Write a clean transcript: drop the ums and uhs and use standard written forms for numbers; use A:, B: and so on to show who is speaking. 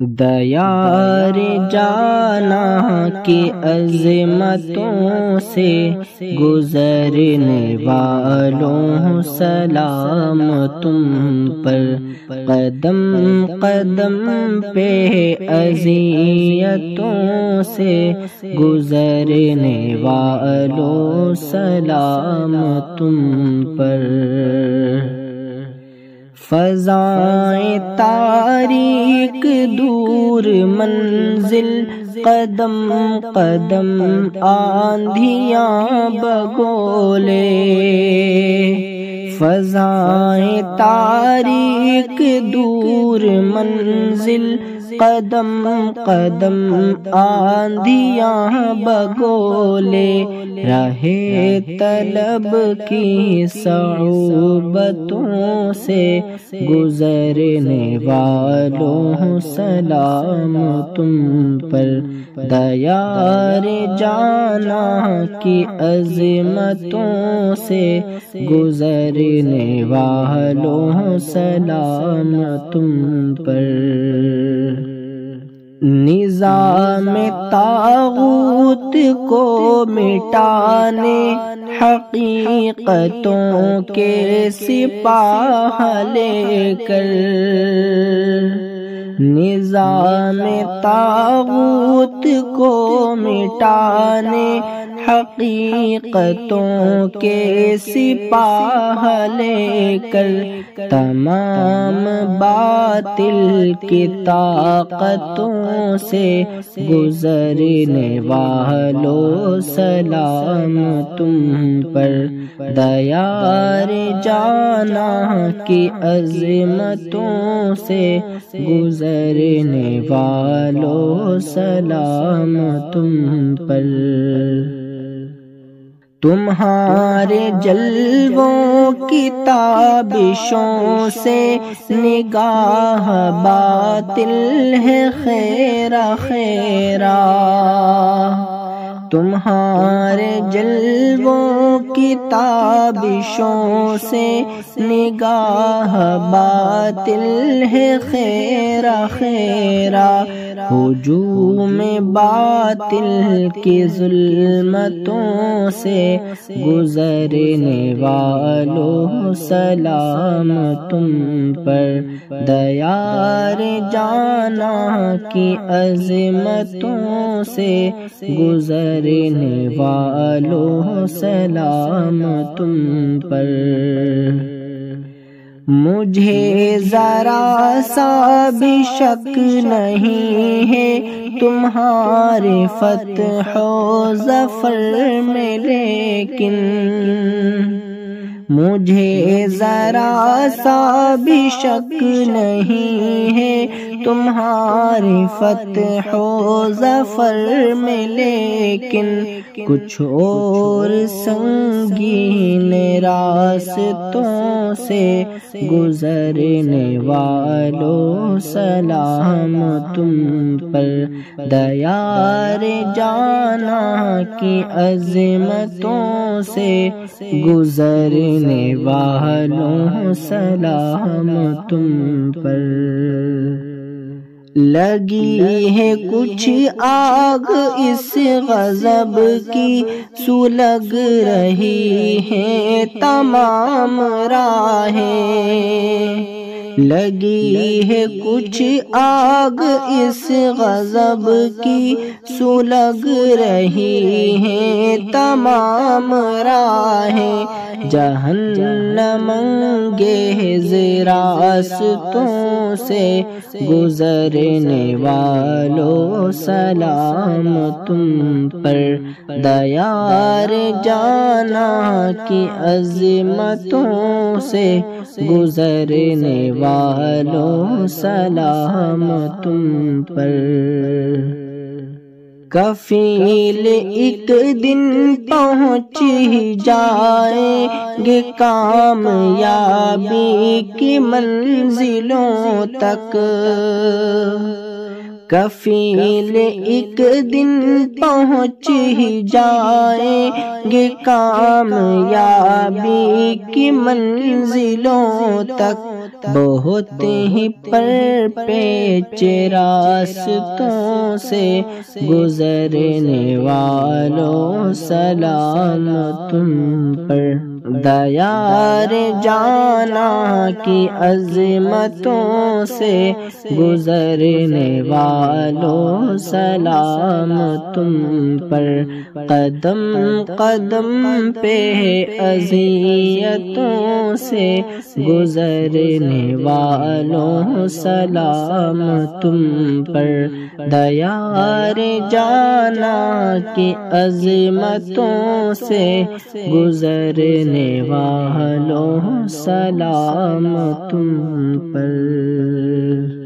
A: دیار جانا کی عظمتوں سے گزرنے والوں سلام تم پر، قدم قدم پہ اذیتوں سے گزرنے والوں سلام تم پر۔ فضائیں تاریک دور منزل، قدم قدم آندھیاں بگولے، فضائیں تاریک دور منزل، قدم قدم آندھیاں بگولے، راہ طلب کی صعوبتوں سے گزرنے والوں سلام تم پر، دیار جانا کی عظمتوں سے گزرنے والوں سلام تم پر۔ نظام طاغوت کو مٹانے حقیقتوں کے سپاہ لے کر، نظام طاغوت کو مٹانے حقیقتوں کے سپاہ لے کر، تمام باطل کی طاقتوں سے گزرنے والوں سلام تم پر، دیار جانا کی عظمتوں سے گزرنے والوں سلام تم پر۔ تمہارے جلووں کی تابشوں سے نگاہ باطل ہے خیرہ خیرہ، تمہارے جلووں کی تابشوں سے نگاہ باطل ہے خیرہ خیرہ، ہجوم باطل کی ظلمتوں سے گزرنے والوں سلام تم پر، دیار جانا کی عظمتوں سے گزرنے والوں سلام تم پر۔ مجھے ذرا سا بھی شک نہیں ہے تمہارے فتح و ظفر میں، لیکن مجھے ذرا سا بھی شک نہیں ہے تمہاری فتح و ظفر میں، لیکن کچھ اور سنگین راستوں سے گزرنے والوں سلام تم پر، دیار جانا کی عظمتوں سے گزرنے والوں سلام تم پر۔ لگی ہے کچھ آگ اس غضب کی، سلگ رہی ہے تمام راہیں، لگی ہے کچھ آگ اس غضب کی، سلگ رہی ہے تمام راہیں، جہنم انگیز راستوں سے گزرنے والوں سلام تم پر، دیار جانا کی عظمتوں سے گزرنے والوں سلام تم پر۔ کفیل ایک دن پہنچ ہی جائیں گے کامیابی کی منزلوں تک، کفیل ایک دن پہنچ ہی جائیں گے کامیابی کی منزلوں تک، بہت ہی پر پیچ راستوں سے گزرنے والوں سلام تم پر، دیار جانا کی عظمتوں سے گزرنے والوں سلام تم پر، قدم قدم پہ اذیتوں سے گزرنے والوں سلام تم پر، دیار جانا کی عظمتوں سے گزرنے والوں سلام تم پر۔